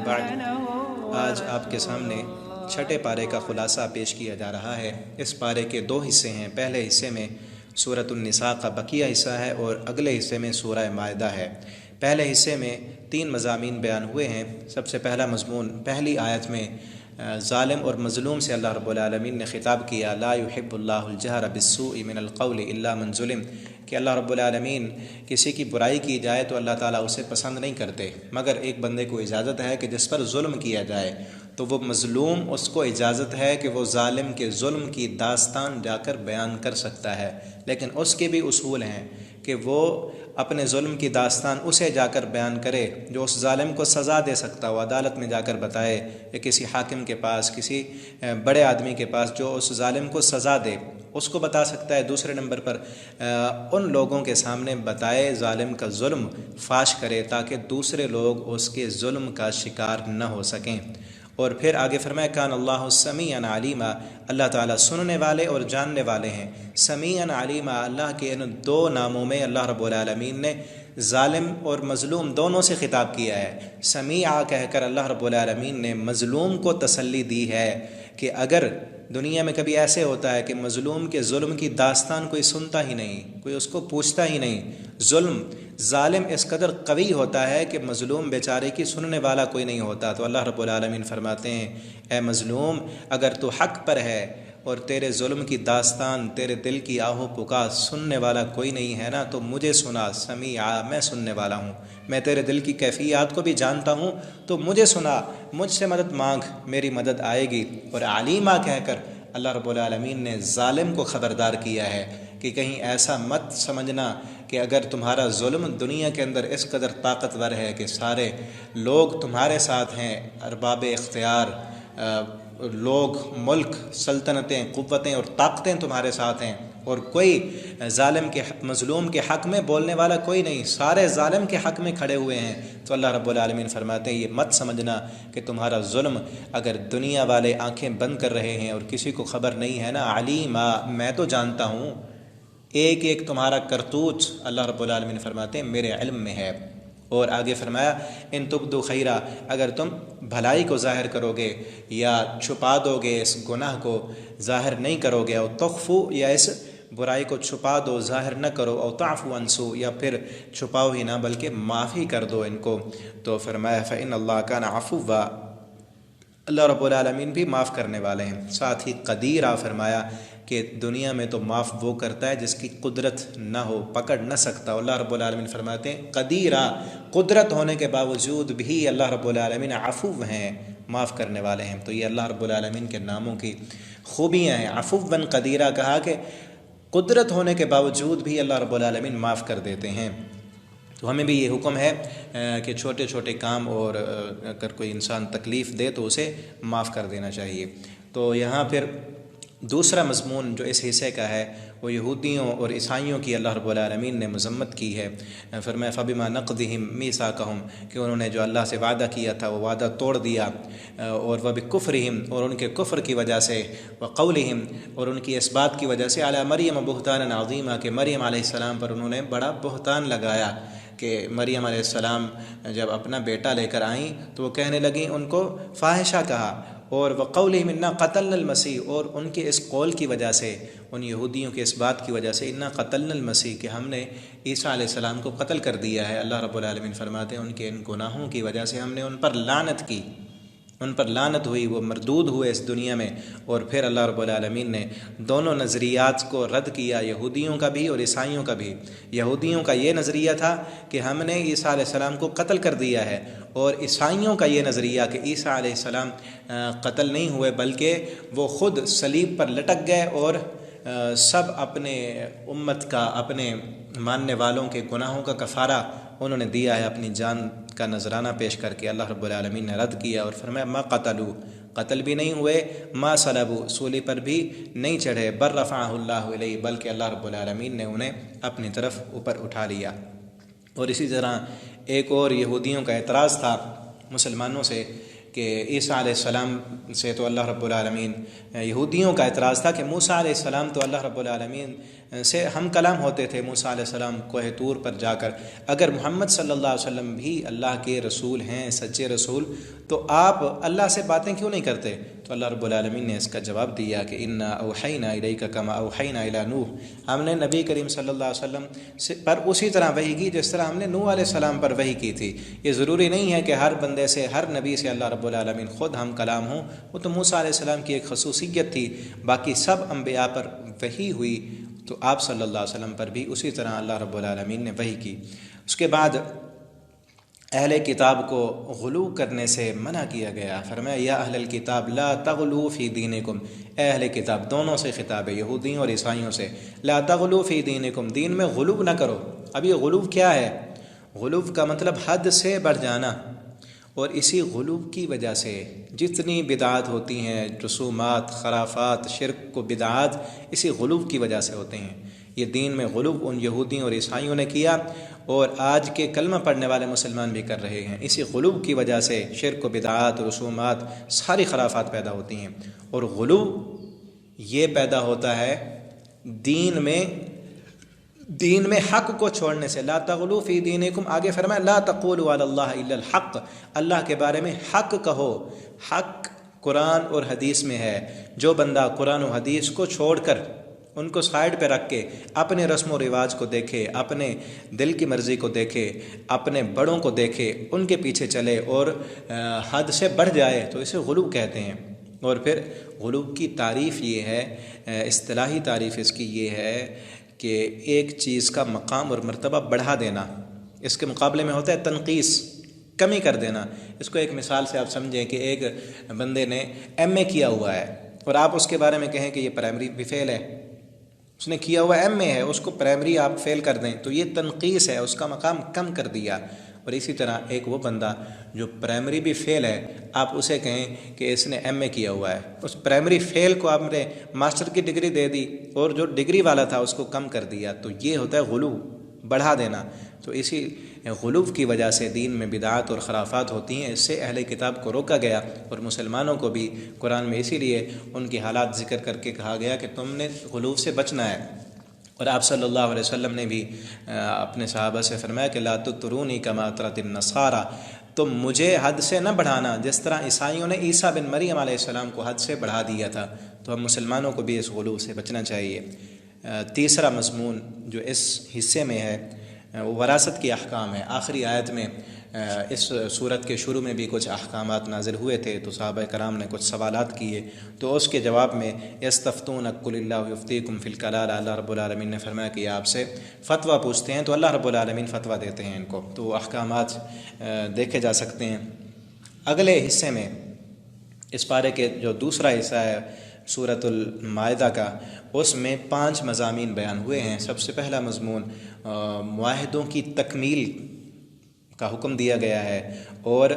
بعد آج آپ کے سامنے چھٹے پارے کا خلاصہ پیش کیا جا رہا ہے۔ اس پارے کے دو حصے ہیں۔ پہلے حصے میں سورۃ النساء کا بقیہ حصہ ہے اور اگلے حصے میں سورہ مائدہ ہے۔ پہلے حصے میں 3 مضامین بیان ہوئے ہیں۔ سب سے پہلا مضمون پہلی آیت میں ظالم اور مظلوم سے اللہ رب العالمین نے خطاب کیا، لا يحب اللہ الجہر بالسوء من القول الا من ظلم، کہ اللہ رب العالمین کسی کی برائی کی جائے تو اللہ تعالیٰ اسے پسند نہیں کرتے، مگر ایک بندے کو اجازت ہے کہ جس پر ظلم کیا جائے تو وہ مظلوم، اس کو اجازت ہے کہ وہ ظالم کے ظلم کی داستان جا کر بیان کر سکتا ہے، لیکن اس کے بھی اصول ہیں کہ وہ اپنے ظلم کی داستان اسے جا کر بیان کرے جو اس ظالم کو سزا دے سکتا ہو، عدالت میں جا کر بتائے یا کسی حاکم کے پاس، کسی بڑے آدمی کے پاس جو اس ظالم کو سزا دے، اس کو بتا سکتا ہے۔ دوسرے نمبر پر ان لوگوں کے سامنے بتائے، ظالم کا ظلم فاش کرے تاکہ دوسرے لوگ اس کے ظلم کا شکار نہ ہو سکیں۔ اور پھر آگے فرمایا، کان اللہ سمیعا علیما، اللہ تعالیٰ سننے والے اور جاننے والے ہیں۔ سمیعا علیما، اللہ کے ان 2 ناموں میں اللہ رب العالمین نے ظالم اور مظلوم دونوں سے خطاب کیا ہے۔ سمیع کہہ کر اللہ رب العالمین نے مظلوم کو تسلی دی ہے کہ اگر دنیا میں کبھی ایسے ہوتا ہے کہ مظلوم کے ظلم کی داستان کوئی سنتا ہی نہیں، کوئی اس کو پوچھتا ہی نہیں، ظالم اس قدر قوی ہوتا ہے کہ مظلوم بیچارے کی سننے والا کوئی نہیں ہوتا، تو اللہ رب العالمین فرماتے ہیں، اے مظلوم، اگر تو حق پر ہے اور تیرے ظلم کی داستان، تیرے دل کی آہو پکار سننے والا کوئی نہیں ہے نا، تو مجھے سنا، سمیع، میں سننے والا ہوں، میں تیرے دل کی کیفیات کو بھی جانتا ہوں، تو مجھے سنا، مجھ سے مدد مانگ، میری مدد آئے گی۔ اور علیمہ کہہ کر اللہ رب العالمین نے ظالم کو خبردار کیا ہے کہ کہیں ایسا مت سمجھنا کہ اگر تمہارا ظلم دنیا کے اندر اس قدر طاقتور ہے کہ سارے لوگ تمہارے ساتھ ہیں، ارباب اختیار لوگ، ملک، سلطنتیں، قوتیں اور طاقتیں تمہارے ساتھ ہیں، اور کوئی ظالم کے مظلوم کے حق میں بولنے والا کوئی نہیں، سارے ظالم کے حق میں کھڑے ہوئے ہیں، تو اللہ رب العالمین فرماتے ہیں یہ مت سمجھنا کہ تمہارا ظلم اگر دنیا والے آنکھیں بند کر رہے ہیں اور کسی کو خبر نہیں ہے نا، علیما، میں تو جانتا ہوں، ایک ایک تمہارا کرتوت اللہ رب العالمین فرماتے ہیں میرے علم میں ہے۔ اور آگے فرمایا، ان تبدو خیرا، اگر تم بھلائی کو ظاہر کرو گے یا چھپا دو گے، اس گناہ کو ظاہر نہیں کرو گے، او تخفو، یا اس برائی کو چھپا دو، ظاہر نہ کرو، او تعفو عن سوء، یا پھر چھپاؤ ہی نہ بلکہ معافی کر دو ان کو، تو فرمایا فإن اللہ کان عفوا، اللہ رب العالمین بھی معاف کرنے والے ہیں۔ ساتھ ہی قدیرہ فرمایا کہ دنیا میں تو معاف وہ کرتا ہے جس کی قدرت نہ ہو، پکڑ نہ سکتا۔ اللہ رب العالمین فرماتے ہیں قدیرہ، قدرت ہونے کے باوجود بھی اللہ رب العالمین عفو ہیں، معاف کرنے والے ہیں۔ تو یہ اللہ رب العالمین کے ناموں کی خوبیاں ہیں۔ عفوا قدیرہ کہا کہ قدرت ہونے کے باوجود بھی اللہ رب العالمین معاف کر دیتے ہیں۔ تو ہمیں بھی یہ حکم ہے کہ چھوٹے چھوٹے کام اور اگر کوئی انسان تکلیف دے تو اسے معاف کر دینا چاہیے۔ تو یہاں پھر دوسرا مضمون جو اس حصے کا ہے وہ یہودیوں اور عیسائیوں کی اللہ رب العالمین نے مذمت کی ہے۔ فرمایا فَبِمَا نَقْضِهِمْ مِيثَاقَهُمْ، کہ انہوں نے جو اللہ سے وعدہ کیا تھا وہ وعدہ توڑ دیا، اور وَبِكُفْرِهِمْ، اور ان کے کفر کی وجہ سے، وَقَوْلِهِمْ، اور ان کی اس بات کی وجہ سے، عَلَى مَرْيَمَ بُهْتَانًا عَظِيمًا، کہ مریم علیہ السلام پر انہوں نے بڑا بہتان لگایا، کہ مریم علیہ السلام جب اپنا بیٹا لے کر آئیں تو وہ کہنے لگیں، ان کو فاحشہ کہا، اور وَقَوْلِهِمْ إِنَّا قَتَلْنَا الْمَسِيحَ، اور ان کے اس قول کی وجہ سے، ان یہودیوں کے اس بات کی وجہ سے، إِنَّا قَتَلْنَا الْمَسِيحَ، کہ ہم نے عیسیٰ علیہ السلام کو قتل کر دیا ہے۔ اللہ رب العالمین فرماتے ہیں ان کے ان گناہوں کی وجہ سے ہم نے ان پر لعنت کی، ان پر لعنت ہوئی، وہ مردود ہوئے اس دنیا میں۔ اور پھر اللہ رب العالمین نے دونوں نظریات کو رد کیا، یہودیوں کا بھی اور عیسائیوں کا بھی۔ یہودیوں کا یہ نظریہ تھا کہ ہم نے عیسیٰ علیہ السلام کو قتل کر دیا ہے، اور عیسائیوں کا یہ نظریہ کہ عیسیٰ علیہ السلام قتل نہیں ہوئے بلکہ وہ خود صلیب پر لٹک گئے، اور سب اپنے امت کا، اپنے ماننے والوں کے گناہوں کا کفارہ انہوں نے دیا ہے اپنی جان کا نذرانہ پیش کر کے۔ اللہ رب العالمین نے رد کیا اور فرمایا ما قتلوا، قتل بھی نہیں ہوئے، ما صلبوا، سولی پر بھی نہیں چڑھے، بل رفعہ اللہ الیہ، بلکہ اللہ رب العالمین نے انہیں اپنی طرف اوپر اٹھا لیا۔ اور اسی طرح ایک اور یہودیوں کا اعتراض تھا مسلمانوں سے کہ عیسیٰ علیہ السلام سے تو اللہ رب العالمین، یہودیوں کا اعتراض تھا کہ موسیٰ علیہ السلام تو اللہ رب العالمین سے ہم کلام ہوتے تھے، موسیٰ علیہ السلام کوہ طور پر جا کر، اگر محمد صلی اللہ علیہ وسلم بھی اللہ کے رسول ہیں، سچے رسول، تو آپ اللہ سے باتیں کیوں نہیں کرتے؟ تو اللہ رب العالمین نے اس کا جواب دیا کہ انا اوحینا الیک کما اوحینا الی نوح، ہم نے نبی کریم صلی اللہ علیہ وسلم پر اسی طرح وحی کی جس طرح ہم نے نوح علیہ السلام پر وحی کی تھی۔ یہ ضروری نہیں ہے کہ ہر بندے سے، ہر نبی سے اللہ رب العالمین خود ہم کلام ہوں، وہ تو موسیٰ علیہ السلام کی ایک خصوصیت تھی، باقی سب انبیاء پر وحی ہوئی، تو آپ صلی اللہ علیہ وسلم پر بھی اسی طرح اللہ رب العالمین نے وحی کی۔ اس کے بعد اہل کتاب کو غلو کرنے سے منع کیا گیا، فرمایا یا اہل الکتاب لا تغلو فی دینکم، اے اہل کتاب، دونوں سے خطاب ہے، یہودیوں اور عیسائیوں سے، لا تغلو فی دینکم، دین میں غلو نہ کرو۔ اب یہ غلو کیا ہے؟ غلو کا مطلب حد سے بڑھ جانا، اور اسی غلو کی وجہ سے جتنی بدعات ہوتی ہیں، رسومات، خرافات، شرک و بدعات، اسی غلو کی وجہ سے ہوتے ہیں۔ یہ دین میں غلو ان یہودیوں اور عیسائیوں نے کیا، اور آج کے کلمہ پڑھنے والے مسلمان بھی کر رہے ہیں۔ اسی غلو کی وجہ سے شرک و بدعات، رسومات، ساری خرافات پیدا ہوتی ہیں، اور غلو یہ پیدا ہوتا ہے دین میں حق کو چھوڑنے سے۔ لا تغلو فی دینکم، آگے فرمایا لا تقولوا علی اللہ الا الحق، اللہ کے بارے میں حق کہو۔ حق قرآن اور حدیث میں ہے۔ جو بندہ قرآن و حدیث کو چھوڑ کر، ان کو سائیڈ پہ رکھ کے اپنے رسم و رواج کو دیکھے، اپنے دل کی مرضی کو دیکھے، اپنے بڑوں کو دیکھے، ان کے پیچھے چلے اور حد سے بڑھ جائے، تو اسے غلو کہتے ہیں۔ اور پھر غلو کی تعریف یہ ہے، اصطلاحی تعریف اس کی یہ ہے کہ ایک چیز کا مقام اور مرتبہ بڑھا دینا، اس کے مقابلے میں ہوتا ہے تنقیص، کمی کر دینا۔ اس کو ایک مثال سے آپ سمجھیں کہ ایک بندے نے ایم اے کیا ہوا ہے، اور آپ اس کے بارے میں کہیں کہ یہ پرائمری بھی فیل ہے، اس نے کیا ہوا ایم اے ہے، اس کو پرائمری آپ فیل کر دیں تو یہ تنقیص ہے، اس کا مقام کم کر دیا۔ اور اسی طرح ایک وہ بندہ جو پرائمری بھی فیل ہے، آپ اسے کہیں کہ اس نے ایم اے کیا ہوا ہے، اس پرائمری فیل کو آپ نے ماسٹر کی ڈگری دے دی، اور جو ڈگری والا تھا اس کو کم کر دیا، تو یہ ہوتا ہے غلو، بڑھا دینا۔ تو اسی غلو کی وجہ سے دین میں بدعات اور خرافات ہوتی ہیں، اس سے اہل کتاب کو روکا گیا، اور مسلمانوں کو بھی قرآن میں اسی لیے ان کی حالات ذکر کر کے کہا گیا کہ تم نے غلو سے بچنا ہے۔ اور آپ صلی اللہ علیہ وسلم نے بھی اپنے صحابہ سے فرمایا کہ لا تطرونی کما اطرت النصارى، تم مجھے حد سے نہ بڑھانا جس طرح عیسائیوں نے عیسیٰ بن مریم علیہ السلام کو حد سے بڑھا دیا تھا۔ تو ہم مسلمانوں کو بھی اس غلو سے بچنا چاہیے۔ تیسرا مضمون جو اس حصے میں ہے وہ وراثت کی احکام ہے۔ آخری آیت میں اس صورت کے شروع میں بھی کچھ احکامات نازل ہوئے تھے، تو صحابہ کرام نے کچھ سوالات کیے، تو اس کے جواب میں یستفتونک قل اللہ یفتیکم فی الکلالہ، اللہ رب العالمین نے فرمایا کہ آپ سے فتویٰ پوچھتے ہیں، تو اللہ رب العالمین فتویٰ دیتے ہیں ان کو، تو احکامات دیکھے جا سکتے ہیں۔ اگلے حصے میں اس پارے کے جو دوسرا حصہ ہے سورۃ المائدہ کا، اس میں 5 مضامین بیان ہوئے ہیں۔ سب سے پہلا مضمون معاہدوں کی تکمیل کا حکم دیا گیا ہے، اور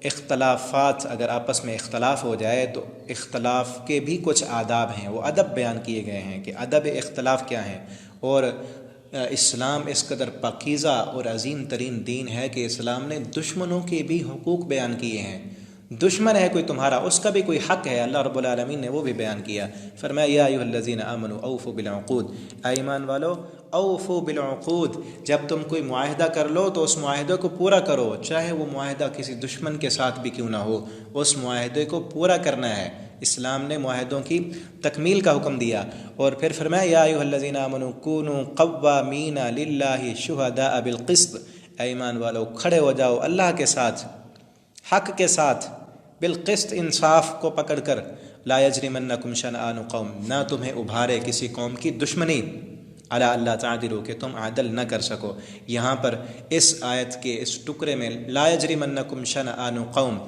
اختلافات، اگر آپس میں اختلاف ہو جائے تو اختلاف کے بھی کچھ آداب ہیں، وہ ادب بیان کیے گئے ہیں کہ ادب اختلاف کیا ہیں۔ اور اسلام اس قدر پاکیزہ اور عظیم ترین دین ہے کہ اسلام نے دشمنوں کے بھی حقوق بیان کیے ہیں۔ دشمن ہے کوئی تمہارا، اس کا بھی کوئی حق ہے، اللہ رب العالمین نے وہ بھی بیان کیا۔ فرمایا یا ایھا الذین آمنوا اوفوا بالعقود، اے ایمان والو اوفوا بالعقود، جب تم کوئی معاہدہ کر لو تو اس معاہدے کو پورا کرو، چاہے وہ معاہدہ کسی دشمن کے ساتھ بھی کیوں نہ ہو، اس معاہدے کو پورا کرنا ہے۔ اسلام نے معاہدوں کی تکمیل کا حکم دیا، اور پھر فرمایا یا ایھا الذین آمنوا کونوا قوامین للہ شہداء بالقسط، اے ایمان والو کھڑے ہو جاؤ اللہ کے ساتھ، حق کے ساتھ، بالقسط، انصاف کو پکڑ کر، لا یجرمنکم شنآن قوم، نہ تمہیں ابھارے کسی قوم کی دشمنی، علی اللہ تعدلوا، کہ تم عدل نہ کر سکو۔ یہاں پر اس آیت کے اس ٹکڑے میں لا یجرمنکم شنآن قوم،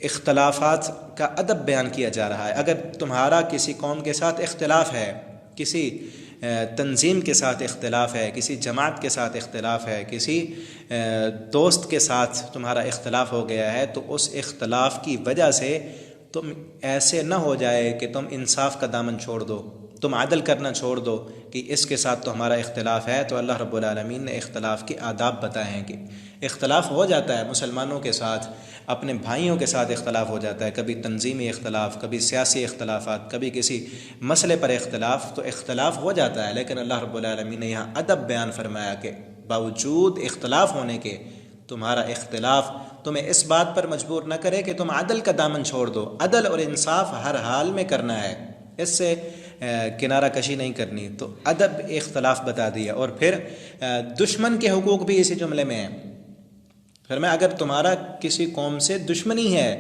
اختلافات کا ادب بیان کیا جا رہا ہے۔ اگر تمہارا کسی قوم کے ساتھ اختلاف ہے، کسی تنظیم کے ساتھ اختلاف ہے، کسی جماعت کے ساتھ اختلاف ہے، کسی دوست کے ساتھ تمہارا اختلاف ہو گیا ہے، تو اس اختلاف کی وجہ سے تم ایسے نہ ہو جائے کہ تم انصاف کا دامن چھوڑ دو، تم عدل کرنا چھوڑ دو کہ اس کے ساتھ تو ہمارا اختلاف ہے۔ تو اللہ رب العالمین نے اختلاف کے آداب بتائے ہیں کہ اختلاف ہو جاتا ہے مسلمانوں کے ساتھ، اپنے بھائیوں کے ساتھ اختلاف ہو جاتا ہے، کبھی تنظیمی اختلاف، کبھی سیاسی اختلافات، کبھی کسی مسئلے پر اختلاف، تو اختلاف ہو جاتا ہے، لیکن اللہ رب العالمین نے یہاں ادب بیان فرمایا کہ باوجود اختلاف ہونے کے تمہارا اختلاف تمہیں اس بات پر مجبور نہ کرے کہ تم عدل کا دامن چھوڑ دو۔ عدل اور انصاف ہر حال میں کرنا ہے، اس سے کنارہ کشی نہیں کرنی۔ تو ادب اختلاف بتا دیا، اور پھر دشمن کے حقوق بھی اسی جملے میں ہیں۔ فرمایا اگر تمہارا کسی قوم سے دشمنی ہے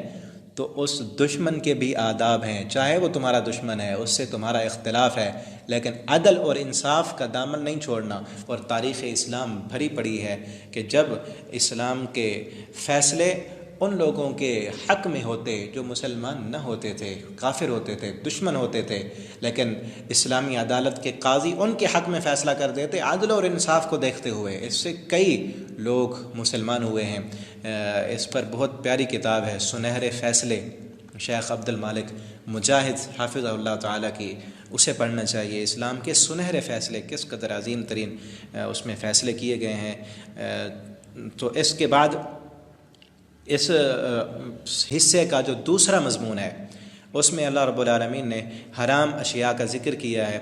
تو اس دشمن کے بھی آداب ہیں، چاہے وہ تمہارا دشمن ہے، اس سے تمہارا اختلاف ہے، لیکن عدل اور انصاف کا دامن نہیں چھوڑنا۔ اور تاریخ اسلام بھری پڑی ہے کہ جب اسلام کے فیصلے ان لوگوں کے حق میں ہوتے جو مسلمان نہ ہوتے تھے، کافر ہوتے تھے، دشمن ہوتے تھے، لیکن اسلامی عدالت کے قاضی ان کے حق میں فیصلہ کر دیتے عدل اور انصاف کو دیکھتے ہوئے۔ اس سے کئی لوگ مسلمان ہوئے ہیں۔ اس پر بہت پیاری کتاب ہے سنہرے فیصلے، شیخ عبد المالک مجاہد حافظہ اللہ تعالیٰ کی، اسے پڑھنا چاہیے۔ اسلام کے سنہرے فیصلے کس قدر عظیم ترین اس میں فیصلے کیے گئے ہیں۔ تو اس کے بعد اس حصے کا جو دوسرا مضمون ہے اس میں اللہ رب العالمین نے حرام اشیاء کا ذکر کیا ہے،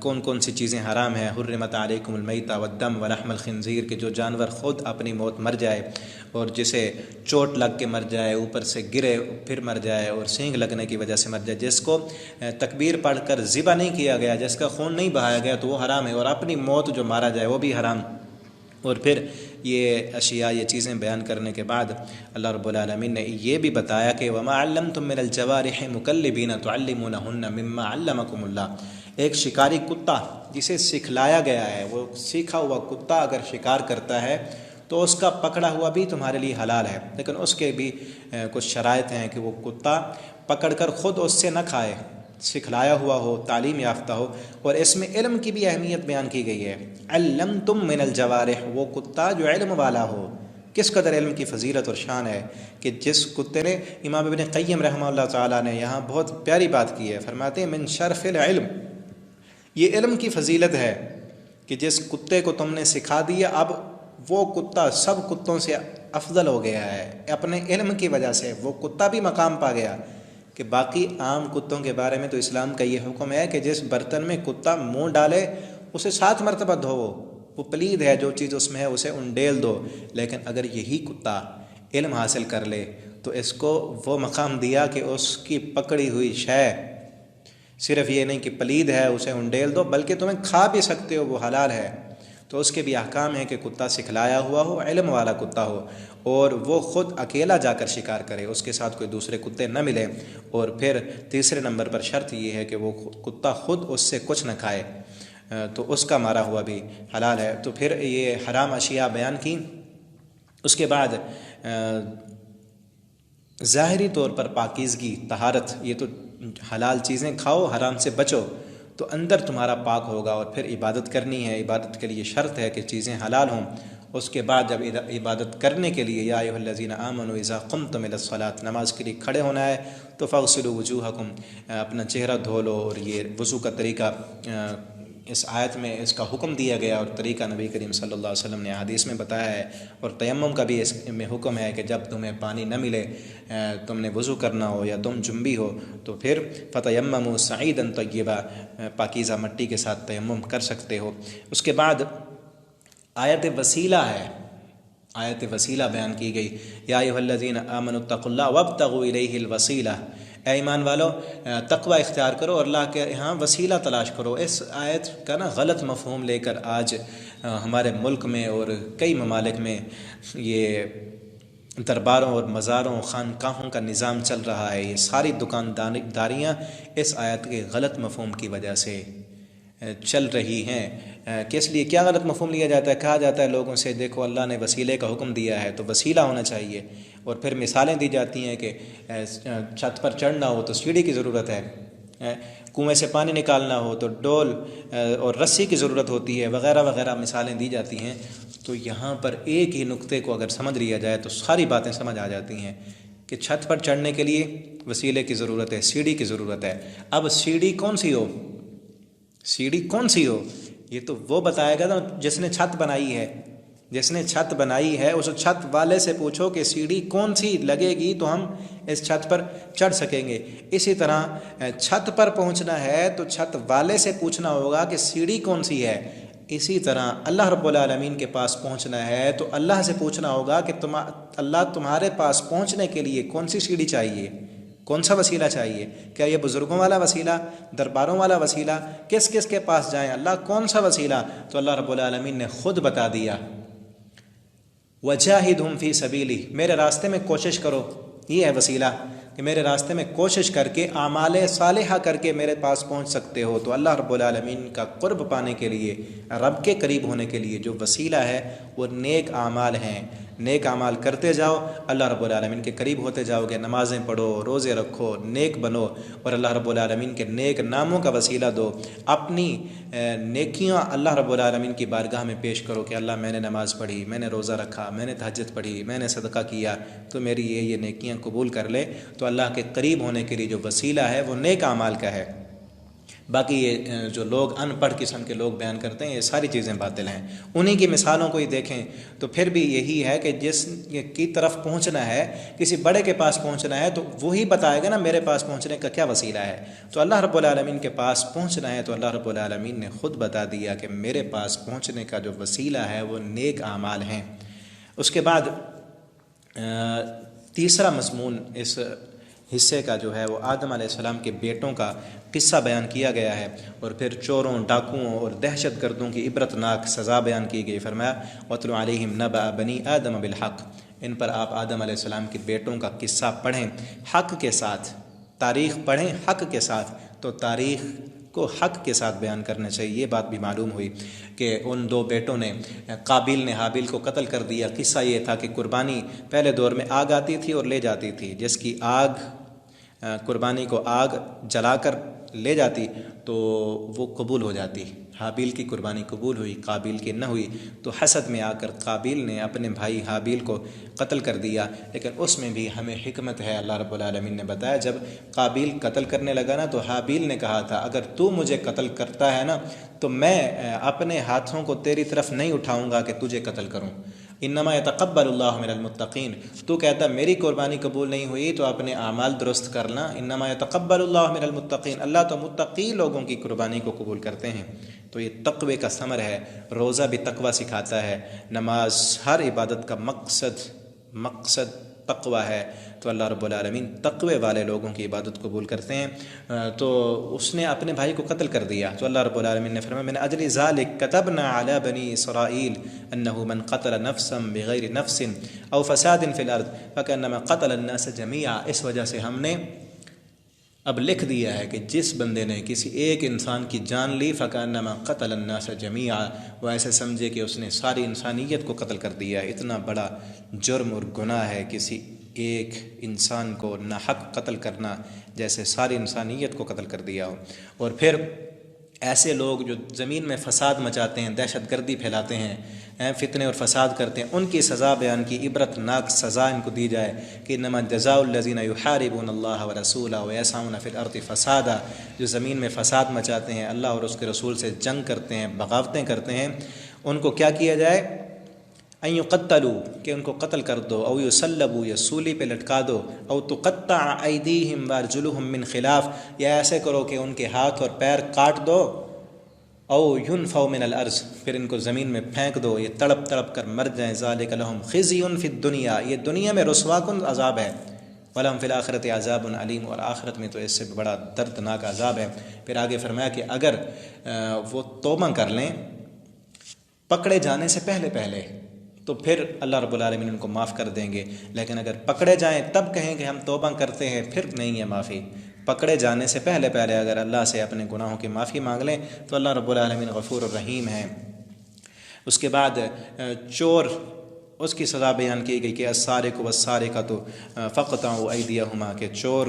کون کون سی چیزیں حرام ہیں۔ حرمت علیکم المیتۃ والدم ولحم الخنزیر، کہ جو جانور خود اپنی موت مر جائے اور جسے چوٹ لگ کے مر جائے، اوپر سے گرے پھر مر جائے، اور سینگ لگنے کی وجہ سے مر جائے، جس کو تکبیر پڑھ کر ذبح نہیں کیا گیا، جس کا خون نہیں بہایا گیا، تو وہ حرام ہے، اور اپنی موت جو مارا جائے وہ بھی حرام۔ اور پھر یہ اشیاء، یہ چیزیں بیان کرنے کے بعد اللہ رب العالمین نے یہ بھی بتایا کہ وَمَا عَلَّمْتُم مِّنَ الْجَوَارِحِ مُكَلِّبِينَ تُعَلِّمُونَهُنَّ مِمَّا عَلَّمَكُمُ اللَّهُ۔ ایک شکاری کتا جسے سکھلایا گیا ہے، وہ سیکھا ہوا کتا اگر شکار کرتا ہے تو اس کا پکڑا ہوا بھی تمہارے لیے حلال ہے، لیکن اس کے بھی کچھ شرائط ہیں کہ وہ کتا پکڑ کر خود اس سے نہ کھائے، سکھلایا ہوا ہو، تعلیم یافتہ ہو۔ اور اس میں علم کی بھی اہمیت بیان کی گئی ہے، علمتم من الجوارح، وہ کتا جو علم والا ہو۔ کس قدر علم کی فضیلت اور شان ہے کہ جس کتے نے، امام ابن قیم رحمہ اللہ تعالیٰ نے یہاں بہت پیاری بات کی ہے، فرماتے ہیں من شرف العلم، یہ علم کی فضیلت ہے کہ جس کتے کو تم نے سکھا دیا، اب وہ کتا سب کتوں سے افضل ہو گیا ہے، اپنے علم کی وجہ سے وہ کتا بھی مقام پا گیا۔ کہ باقی عام کتوں کے بارے میں تو اسلام کا یہ حکم ہے کہ جس برتن میں کتا منہ ڈالے اسے 7 مرتبہ دھوو، وہ پلید ہے، جو چیز اس میں ہے اسے انڈیل دو۔ لیکن اگر یہی کتا علم حاصل کر لے تو اس کو وہ مقام دیا کہ اس کی پکڑی ہوئی شے صرف یہ نہیں کہ پلید ہے اسے انڈیل دو، بلکہ تمہیں کھا بھی سکتے ہو، وہ حلال ہے۔ تو اس کے بھی احکام ہیں کہ کتا سکھلایا ہوا ہو، علم والا کتا ہو، اور وہ خود اکیلا جا کر شکار کرے، اس کے ساتھ کوئی دوسرے کتے نہ ملے۔ اور پھر تیسرے نمبر پر شرط یہ ہے کہ وہ کتا خود اس سے کچھ نہ کھائے، تو اس کا مارا ہوا بھی حلال ہے۔ تو پھر یہ حرام اشیاء بیان کی۔ اس کے بعد ظاہری طور پر پاکیزگی، طہارت، یہ تو حلال چیزیں کھاؤ، حرام سے بچو، تو اندر تمہارا پاک ہوگا۔ اور پھر عبادت کرنی ہے، عبادت کے لیے شرط ہے کہ چیزیں حلال ہوں۔ اس کے بعد جب عبادت کرنے کے لیے یا ایھا الذین آمنوا اذا قمتم الی الصلاۃ، نماز کے لیے کھڑے ہونا ہے تو فاغسلوا وجوہکم، اپنا چہرہ دھو لو۔ اور یہ وضو کا طریقہ اس آیت میں اس کا حکم دیا گیا، اور طریقہ نبی کریم صلی اللہ علیہ وسلم نے حدیث میں بتایا ہے۔ اور تیمم کا بھی اس میں حکم ہے کہ جب تمہیں پانی نہ ملے، تم نے وضو کرنا ہو یا تم جنبی ہو، تو پھر فتیمموا صعیدا طیبا، پاکیزہ مٹی کے ساتھ تیمم کر سکتے ہو۔ اس کے بعد آیت وسیلہ ہے، آیت وسیلہ بیان کی گئی، یا ایھا الذین آمنوا اتقوا اللہ وابتغوا الیہ الوسیلہ، اے ایمان والو تقوی اختیار کرو اور اللہ کے یہاں وسیلہ تلاش کرو۔ اس آیت کا غلط مفہوم لے کر آج ہمارے ملک میں اور کئی ممالک میں یہ درباروں اور مزاروں، خانقاہوں کا نظام چل رہا ہے۔ یہ ساری دکانداریاں اس آیت کے غلط مفہوم کی وجہ سے چل رہی ہیں۔ کس لیے کیا غلط مفہوم لیا جاتا ہے؟ کہا جاتا ہے لوگوں سے دیکھو اللہ نے وسیلے کا حکم دیا ہے تو وسیلہ ہونا چاہیے، اور پھر مثالیں دی جاتی ہیں کہ چھت پر چڑھنا ہو تو سیڑھی کی ضرورت ہے، کنویں سے پانی نکالنا ہو تو ڈول اور رسی کی ضرورت ہوتی ہے، وغیرہ وغیرہ مثالیں دی جاتی ہیں۔ تو یہاں پر ایک ہی نقطے کو اگر سمجھ لیا جائے تو ساری باتیں سمجھ آ جاتی ہیں کہ چھت پر چڑھنے کے لیے وسیلے کی ضرورت ہے، سیڑھی کی ضرورت ہے۔ اب سیڑھی کون سی ہو؟ سیڑھی کون سی ہو؟ یہ تو وہ بتائے گا نا جس نے چھت بنائی ہے، جس نے چھت بنائی ہے اس چھت والے سے پوچھو کہ سیڑھی کون سی لگے گی تو ہم اس چھت پر چڑھ سکیں گے۔ اسی طرح چھت پر پہنچنا ہے تو چھت والے سے پوچھنا ہوگا کہ سیڑھی کون سی ہے۔ اسی طرح اللہ رب العالمین کے پاس پہنچنا ہے تو اللہ سے پوچھنا ہوگا کہ اللہ تمہارے پاس پہنچنے کے لیے کون سی سیڑھی چاہیے، کون سا وسیلہ چاہیے؟ کیا یہ بزرگوں والا وسیلہ، درباروں والا وسیلہ، کس کس کے پاس جائیں؟ اللہ کون سا وسیلہ؟ تو اللہ رب العالمین نے خود بتا دیا، وجاہدہم فی سبیلی، میرے راستے میں کوشش کرو۔ یہ ہے وسیلہ کہ میرے راستے میں کوشش کر کے اعمال صالحہ کر کے میرے پاس پہنچ سکتے ہو۔ تو اللہ رب العالمین کا قرب پانے کے لیے، رب کے قریب ہونے کے لیے جو وسیلہ ہے وہ نیک اعمال ہیں۔ نیک اعمال کرتے جاؤ، اللہ رب العالمین کے قریب ہوتے جاؤ گے۔ نمازیں پڑھو، روزے رکھو، نیک بنو، اور اللہ رب العالمین کے نیک ناموں کا وسیلہ دو۔ اپنی نیکیاں اللہ رب العالمین کی بارگاہ میں پیش کرو کہ اللہ میں نے نماز پڑھی، میں نے روزہ رکھا، میں نے تہجد پڑھی، میں نے صدقہ کیا، تو میری یہ نیکیاں قبول کر لے۔ تو اللہ کے قریب ہونے کے لیے جو وسیلہ ہے وہ نیک اعمال کا ہے۔ باقی یہ جو لوگ ان پڑھ قسم کے لوگ بیان کرتے ہیں، یہ ساری چیزیں باطل ہیں۔ انہی کی مثالوں کو ہی دیکھیں تو پھر بھی یہی ہے کہ جس کی طرف پہنچنا ہے، کسی بڑے کے پاس پہنچنا ہے تو وہی بتائے گا نا میرے پاس پہنچنے کا کیا وسیلہ ہے۔ تو اللہ رب العالمین کے پاس پہنچنا ہے تو اللہ رب العالمین نے خود بتا دیا کہ میرے پاس پہنچنے کا جو وسیلہ ہے وہ نیک اعمال ہیں۔ اس کے بعد تیسرا مضمون اس حصے کا جو ہے وہ آدم علیہ السلام کے بیٹوں کا قصہ بیان کیا گیا ہے، اور پھر چوروں، ڈاکوؤں اور دہشت گردوں کی عبرت ناک سزا بیان کی گئی۔ فرمایا وَاتْلُ عَلَيْهِمْ نَبَأَ بَنِي آدَمَ بِالْحَقِّ، ان پر آپ آدم علیہ السلام کے بیٹوں کا قصہ پڑھیں حق کے ساتھ، تاریخ پڑھیں حق کے ساتھ۔ تو تاریخ کو حق کے ساتھ بیان کرنا چاہیے۔ یہ بات بھی معلوم ہوئی کہ ان دو بیٹوں نے، قابیل نے حابیل کو قتل کر دیا۔ قصہ یہ تھا کہ قربانی پہلے دور میں آگ آتی تھی اور لے جاتی تھی، جس کی آگ قربانی کو آگ جلا کر لے جاتی تو وہ قبول ہو جاتی۔ حابیل کی قربانی قبول ہوئی، قابیل کی نہ ہوئی، تو حسد میں آ کر قابیل نے اپنے بھائی حابیل کو قتل کر دیا۔ لیکن اس میں بھی ہمیں حکمت ہے، اللہ رب العالمین نے بتایا جب قابیل قتل کرنے لگا نا تو حابیل نے کہا تھا اگر تو مجھے قتل کرتا ہے نا تو میں اپنے ہاتھوں کو تیری طرف نہیں اٹھاؤں گا کہ تجھے قتل کروں۔ انما یتقبل اللہ من المتقین، تو کہتا میری قربانی قبول نہیں ہوئی تو اپنے اعمال درست کرنا۔ انما یتقبل اللہ من المتقین، اللہ تو متقی لوگوں کی قربانی کو قبول کرتے ہیں۔ تو یہ تقوی کا ثمر ہے۔ روزہ بھی تقوی سکھاتا ہے، نماز، ہر عبادت کا مقصد تقوی ہے۔ تو اللہ رب العالمین تقوی والے لوگوں کی عبادت قبول کرتے ہیں۔ تو اس نے اپنے بھائی کو قتل کر دیا تو اللہ رب العالمین نے فرمایا من اجل ذلک کتبنا علی بنی اسرائیل انہ من قتل نفسا بغیر نفس او فساد فی الارض فکانما قتل الناس جمیعا، اس وجہ سے ہم نے اب لکھ دیا ہے کہ جس بندے نے کسی ایک انسان کی جان لی فکانما قتل الناس جمیعا، وہ ایسے سمجھے کہ اس نے ساری انسانیت کو قتل کر دیا۔ اتنا بڑا جرم اور گناہ ہے کسی ایک انسان کو ناحق قتل کرنا، جیسے ساری انسانیت کو قتل کر دیا ہو۔ اور پھر ایسے لوگ جو زمین میں فساد مچاتے ہیں، دہشت گردی پھیلاتے ہیں، فتنے اور فساد کرتے ہیں، ان کی سزا بیان کی، عبرت ناک سزا ان کو دی جائے کہ انما جزاء الذین یحاربون اللہ ورسولہ ویسعون فی الارض فسادا، جو زمین میں فساد مچاتے ہیں، اللہ اور اس کے رسول سے جنگ کرتے ہیں، بغاوتیں کرتے ہیں، ان کو کیا کیا جائے؟ ان یقتلوا، کہ ان کو قتل کر دو، او یصلبوا، یا سولی پہ لٹکا دو، او تقطع ایدیہم وارجلہم من خلاف، یا ایسے کرو کہ ان کے ہاتھ اور پیر کاٹ دو، او ینفوا من الارض، پھر ان کو زمین میں پھینک دو، یہ تڑپ تڑپ کر مر جائیں۔ ذالک لہم خزی فی الدنیا، یہ دنیا میں رسوا کن عذاب ہے، ولہم فی الآخرۃ عذاب علیم، اور آخرت میں تو اس سے بڑا دردناک عذاب ہے۔ پھر آگے فرمایا کہ اگر وہ توبہ کر لیں پکڑے جانے سے پہلے تو پھر اللہ رب العالمین ان کو معاف کر دیں گے، لیکن اگر پکڑے جائیں تب کہیں کہ ہم توبہ کرتے ہیں، پھر نہیں ہے معافی۔ پکڑے جانے سے پہلے اگر اللہ سے اپنے گناہوں کی معافی مانگ لیں تو اللہ رب العالمین غفور الرحیم ہے۔ اس کے بعد چور، اس کی سزا بیان کی گئی کہ السارق والسارقۃ فاقطعوا ایدیہما، کہ چور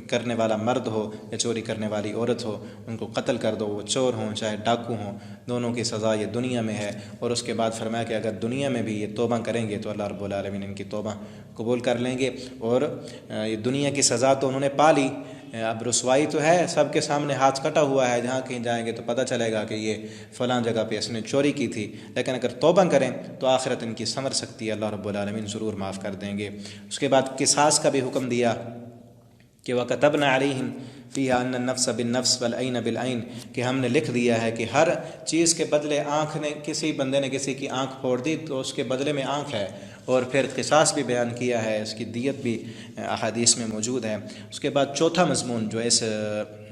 کرنے والا مرد ہو یا چوری کرنے والی عورت ہو ان کو قتل کر دو، وہ چور ہوں چاہے ڈاکو ہوں، دونوں کی سزا یہ دنیا میں ہے۔ اور اس کے بعد فرمایا کہ اگر دنیا میں بھی یہ توبہ کریں گے تو اللہ رب العالمین ان کی توبہ قبول کر لیں گے۔ اور یہ دنیا کی سزا تو انہوں نے پا لی، اب رسوائی تو ہے، سب کے سامنے ہاتھ کٹا ہوا ہے، جہاں کہیں جائیں گے تو پتہ چلے گا کہ یہ فلاں جگہ پہ اس نے چوری کی تھی، لیکن اگر توبہ کریں تو آخرت ان کی سنور سکتی ہے، اللہ رب العالمین ضرور معاف کر دیں گے۔ اس کے بعد قصاص کا بھی حکم دیا کہ وَكَتَبْنَا عَلَيْهِمْ فِيهَا أَنَّ النَّفْسَ بِالنَّفْسِ وَالْعَيْنَ بِالْعَيْنِ، کہ ہم نے لکھ دیا ہے کہ ہر چیز کے بدلے آنکھ نے، کسی بندے نے کسی کی آنکھ پھوڑ دی تو اس کے بدلے میں آنکھ ہے، اور پھر قصاص بھی بیان کیا ہے، اس کی دیت بھی احادیث میں موجود ہے۔ اس کے بعد چوتھا مضمون جو اس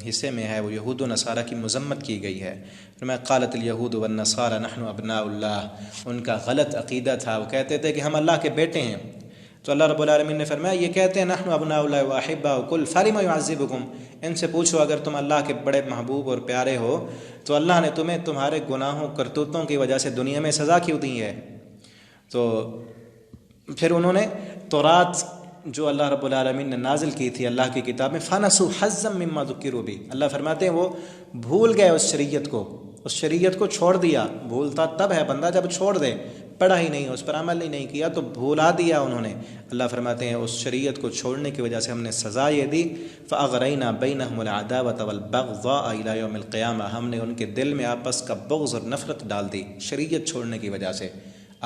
حصے میں ہے وہ یہود و نصارہ کی مذمت کی گئی ہے۔ فرمایا قالت الیہود والنصارى نحن ابناء اللہ، ان کا غلط عقیدہ تھا، وہ کہتے تھے کہ ہم اللہ کے بیٹے ہیں، تو اللہ رب العالمین نے فرمایا یہ کہتے ہیں نحن ابناء اللہ واحباؤہ قل فلم يعذبکم، ان سے پوچھو اگر تم اللہ کے بڑے محبوب اور پیارے ہو تو اللہ نے تمہیں تمہارے گناہوں کرتوتوں کی وجہ سے دنیا میں سزا کیوں دی ہے؟ تو پھر انہوں نے تورات جو اللہ رب العالمین نے نازل کی تھی اللہ کی کتاب میں، فَنَسُوا حَظًّا مِّمَّا ذُكِّرُوا بِهِ، اللہ فرماتے ہیں وہ بھول گئے اس شریعت کو، اس شریعت کو چھوڑ دیا۔ بھولتا تب ہے بندہ جب چھوڑ دے، پڑھا ہی نہیں، اس پر عمل ہی نہیں کیا تو بھولا دیا انہوں نے۔ اللہ فرماتے ہیں اس شریعت کو چھوڑنے کی وجہ سے ہم نے سزا یہ دی، فَأَغْرَيْنَا بَيْنَهُمُ الْعَدَاوَةَ وَالْبَغْضَاءَ إِلَى يَوْمِ الْقِيَامَةِ، ہم نے ان کے دل میں آپس کا بغض اور نفرت ڈال دی شریعت چھوڑنے کی وجہ سے۔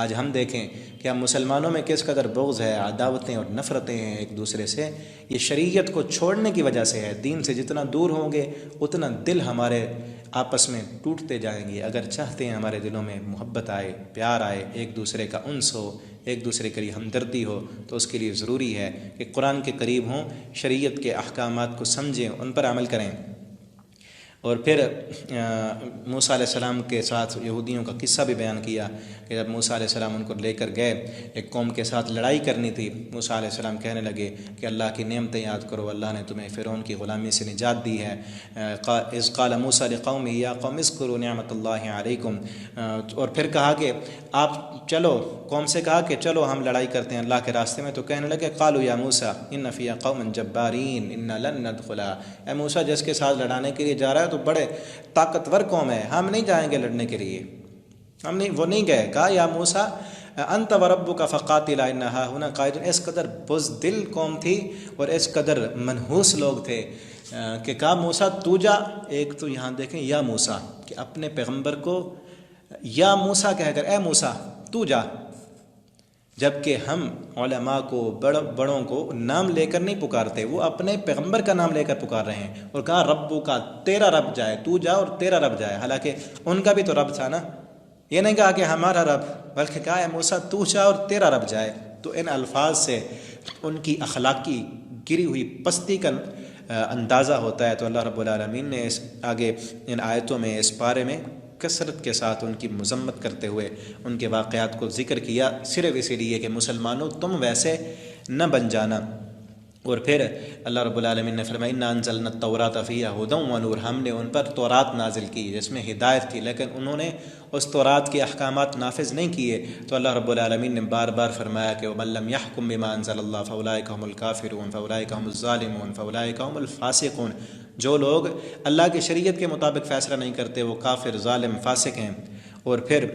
آج ہم دیکھیں کہ ہم مسلمانوں میں کس قدر بغض ہے، عداوتیں اور نفرتیں ہیں ایک دوسرے سے، یہ شریعت کو چھوڑنے کی وجہ سے ہے۔ دین سے جتنا دور ہوں گے اتنا دل ہمارے آپس میں ٹوٹتے جائیں گے۔ اگر چاہتے ہیں ہمارے دلوں میں محبت آئے، پیار آئے، ایک دوسرے کا انس ہو، ایک دوسرے کے لیے ہمدردی ہو، تو اس کے لیے ضروری ہے کہ قرآن کے قریب ہوں، شریعت کے احکامات کو سمجھیں، ان پر عمل کریں۔ اور پھر موسیٰ علیہ السلام کے ساتھ یہودیوں کا قصہ بھی بیان کیا کہ جب موسیٰ علیہ السلام ان کو لے کر گئے، ایک قوم کے ساتھ لڑائی کرنی تھی، موسیٰ علیہ السلام کہنے لگے کہ اللہ کی نعمتیں یاد کرو، اللہ نے تمہیں فرعون کی غلامی سے نجات دی ہے۔ اذ قال موسیٰ لقومہ یا قوم اذکروا نعمت اللہ علیکم، اور پھر کہا کہ آپ چلو، قوم سے کہا کہ چلو ہم لڑائی کرتے ہیں اللہ کے راستے میں، تو کہنے لگے قالوا یا موسیٰ ان فیہا قوما جبارین انا لن ندخلھا، اے موسیٰ جس کے ساتھ لڑانے کے لیے جا رہا ہے تو بڑے طاقتور قوم ہے، ہم نہیں جائیں گے لڑنے کے لیے، وہ نہیں گئے۔ کہا یا موسیٰ انت وربک فقاتلا ان ھاہنا قاعدون، اس قدر بزدل قوم تھی اور اس قدر منحوس لوگ تھے کہ کہا موسیٰ تو جا، ایک تو یہاں دیکھیں یا موسیٰ کہ اپنے پیغمبر کو یا موسیٰ کہہ کر اے موسیٰ تو جا، جبکہ ہم علماء کو بڑوں کو نام لے کر نہیں پکارتے، وہ اپنے پیغمبر کا نام لے کر پکار رہے ہیں، اور کہا ربو کا، تیرا رب جائے، تو جا اور تیرا رب جائے، حالانکہ ان کا بھی تو رب تھا نا، یہ نہیں کہا کہ ہمارا رب، بلکہ کہا ہے موسیٰ تو جا اور تیرا رب جائے۔ تو ان الفاظ سے ان کی اخلاقی گری ہوئی پستی کا اندازہ ہوتا ہے۔ تو اللہ رب العالمین نے اس آگے ان آیتوں میں، اس پارے میں کثرت کے ساتھ ان کی مذمت کرتے ہوئے ان کے واقعات کو ذکر کیا، صرف اسی لیے کہ مسلمانوں تم ویسے نہ بن جانا۔ اور پھر اللہ رب العالمین نے فرمایا انا انزلنا التوراۃ فیہا ھدی ونور، ہم نے ان پر تورات نازل کی جس میں ہدایت تھی، لیکن انہوں نے اس تورات کے احکامات نافذ نہیں کیے، تو اللہ رب العالمین نے بار بار فرمایا کہ ومن لم یحکم بما انزل اللہ فاولئک ھم الکافرون فاولئک ھم الظالمون فاولئک ھم الفاسقون، جو لوگ اللہ کی شریعت کے مطابق فیصلہ نہیں کرتے وہ کافر، ظالم، فاسق ہیں۔ اور پھر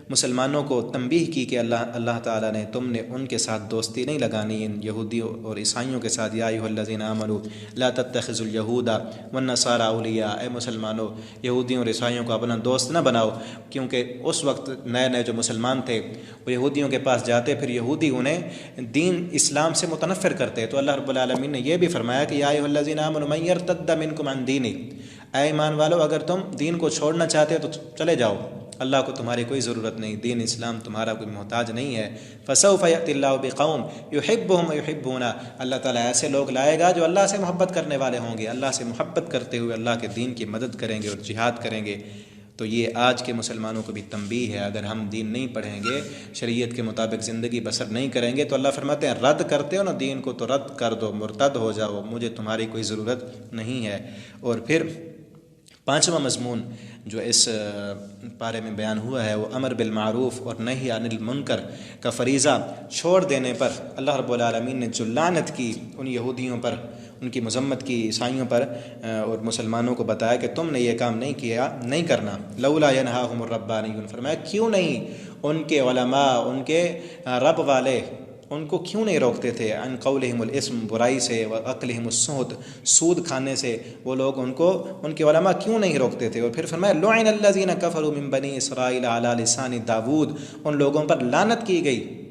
مسلمانوں کو تنبیہ کی کہ اللہ تعالیٰ نے تم نے ان کے ساتھ دوستی نہیں لگانی، ان یہودیوں اور عیسائیوں کے ساتھ، یا ایھا الذین آمنوا لا تتخذوا اليہود والنصارى اولیاء، اے مسلمانوں یہودیوں اور عیسائیوں کو اپنا دوست نہ بناؤ، کیونکہ اس وقت نئے نئے جو مسلمان تھے وہ یہودیوں کے پاس جاتے، پھر یہودی انہیں دین اسلام سے متنفر کرتے، تو اللہ رب العالمین نے یہ بھی فرمایا کہ یا ایھا الذین آمنوا من یرتد منکم عن دینہ، اے ایمان والو اگر تم دین کو چھوڑنا چاہتے ہو تو چلے جاؤ، اللہ کو تمہاری کوئی ضرورت نہیں، دین اسلام تمہارا کوئی محتاج نہیں ہے۔ فسوف یأتی اللہ بقوم یحبهم ویحبونہ، اللہ تعالیٰ ایسے لوگ لائے گا جو اللہ سے محبت کرنے والے ہوں گے، اللہ سے محبت کرتے ہوئے اللہ کے دین کی مدد کریں گے اور جہاد کریں گے۔ تو یہ آج کے مسلمانوں کو بھی تنبیہ ہے، اگر ہم دین نہیں پڑھیں گے، شریعت کے مطابق زندگی بسر نہیں کریں گے، تو اللہ فرماتے ہیں رد کرتے ہو نا دین کو تو رد کر دو، مرتد ہو جاؤ، مجھے تمہاری کوئی ضرورت نہیں ہے۔ اور پھر پانچواں مضمون جو اس پارے میں بیان ہوا ہے وہ امر بالمعروف اور نہی عن المنکر کا فریضہ چھوڑ دینے پر اللہ رب العالمین نے جو لعنت کی ان یہودیوں پر، ان کی مذمت کی عیسائیوں پر، اور مسلمانوں کو بتایا کہ تم نے یہ کام نہیں کیا، نہیں کرنا۔ لولا ینہاہم الربانیون، فرمایا کیوں نہیں ان کے علماء، ان کے رب والے ان کو کیوں نہیں روکتے تھے؟ عن قولہم الاسم، برائی سے، واکلہم السحت، سود کھانے سے، وہ لوگ ان کو، ان کے علماء کیوں نہیں روکتے تھے؟ اور پھر فرمایا لعن الذین کفروا من بنی اسرائیل علی لسان داود، ان لوگوں پر لعنت کی گئی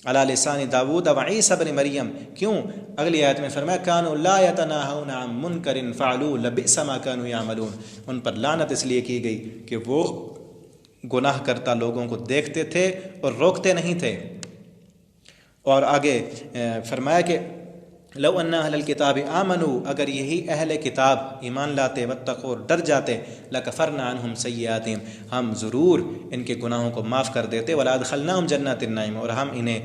علی لسان داود و عیسی ابن مریم، کیوں؟ اگلی آیت میں فرمایا کانوا لا یتناہون عن منکر فعلوہ لبئس ما کانوا یعملون، ان پر لعنت اس لیے کی گئی کہ وہ گناہ کرتا لوگوں کو دیکھتے تھے اور روکتے نہیں تھے۔ اور آگے فرمایا کہ لو ان اہل الکتاب آمنوا، اگر یہی اہل کتاب ایمان لاتے، واتقوا، اور ڈر جاتے، لکفرنا عنہم سیئاتہم، ہم ضرور ان کے گناہوں کو معاف کر دیتے، ولادخلناہم جنات النعیم، اور ہم انہیں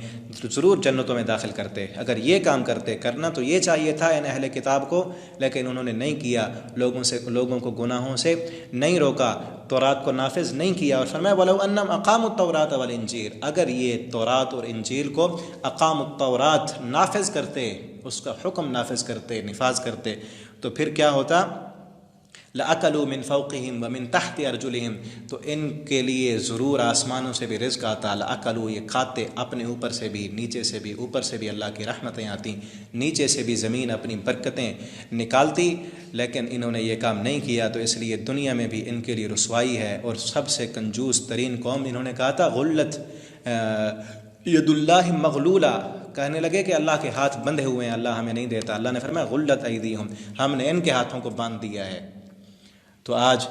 ضرور جنتوں میں داخل کرتے۔ اگر یہ کام کرتے، کرنا تو یہ چاہیے تھا ان اہل کتاب کو، لیکن انہوں نے نہیں کیا، لوگوں کو گناہوں سے نہیں روکا، تورات کو نافذ نہیں کیا۔ اور فرمایا وَلَوْ أَنَّهُمْ أَقَامُوا التَّوْرَاةَ وَالْإِنْجِيلَ، اگر یہ تورات اور انجیل کو اقام التورات نافذ کرتے، اس کا حکم نافذ کرتے، نفاذ کرتے، تو پھر کیا ہوتا؟ لَأَكَلُوا مِنْ فَوْقِهِمْ وَمِنْ تَحْتِ أَرْجُلِهِمْ، تو ان کے لیے ضرور آسمانوں سے بھی رزق آتا، لَأَكَلُوا، یہ کھاتے، اپنے اوپر سے بھی، نیچے سے بھی، اوپر سے بھی اللہ کی رحمتیں آتی، نیچے سے بھی زمین اپنی برکتیں نکالتی، لیکن انہوں نے یہ کام نہیں کیا، تو اس لیے دنیا میں بھی ان کے لیے رسوائی ہے۔ اور سب سے کنجوس ترین قوم، انہوں نے کہا تھا غلت ید اللہ مغلولہ، کہنے لگے کہ اللہ کے ہاتھ بندھے ہوئے ہیں، اللہ ہمیں نہیں دیتا۔ اللہ نے فرمایا غلت ایدیہم، ہم نے ان کے ہاتھوں کو باندھ دیا ہے۔ تو آج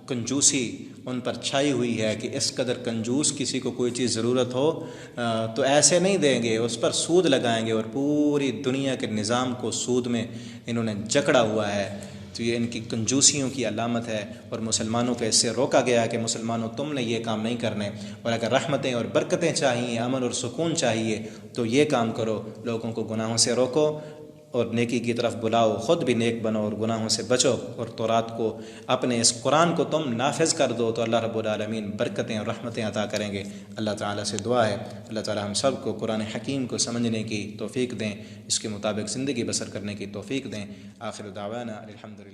کنجوسی ان پر چھائی ہوئی ہے کہ اس قدر کنجوس، کسی کو کوئی چیز ضرورت ہو تو ایسے نہیں دیں گے، اس پر سود لگائیں گے، اور پوری دنیا کے نظام کو سود میں انہوں نے جکڑا ہوا ہے۔ تو یہ ان کی کنجوسیوں کی علامت ہے، اور مسلمانوں کو اس سے روکا گیا ہے کہ مسلمانوں تم نے یہ کام نہیں کرنے، اور اگر رحمتیں اور برکتیں چاہیے، امن اور سکون چاہیے، تو یہ کام کرو، لوگوں کو گناہوں سے روکو اور نیکی کی طرف بلاؤ، خود بھی نیک بنو اور گناہوں سے بچو، اور تورات کو، اپنے اس قرآن کو تم نافذ کر دو، تو اللہ رب العالمین برکتیں اور رحمتیں عطا کریں گے۔ اللہ تعالیٰ سے دعا ہے اللہ تعالیٰ ہم سب کو قرآن حکیم کو سمجھنے کی توفیق دیں، اس کے مطابق زندگی بسر کرنے کی توفیق دیں۔ آخر دعوانا الحمدللہ۔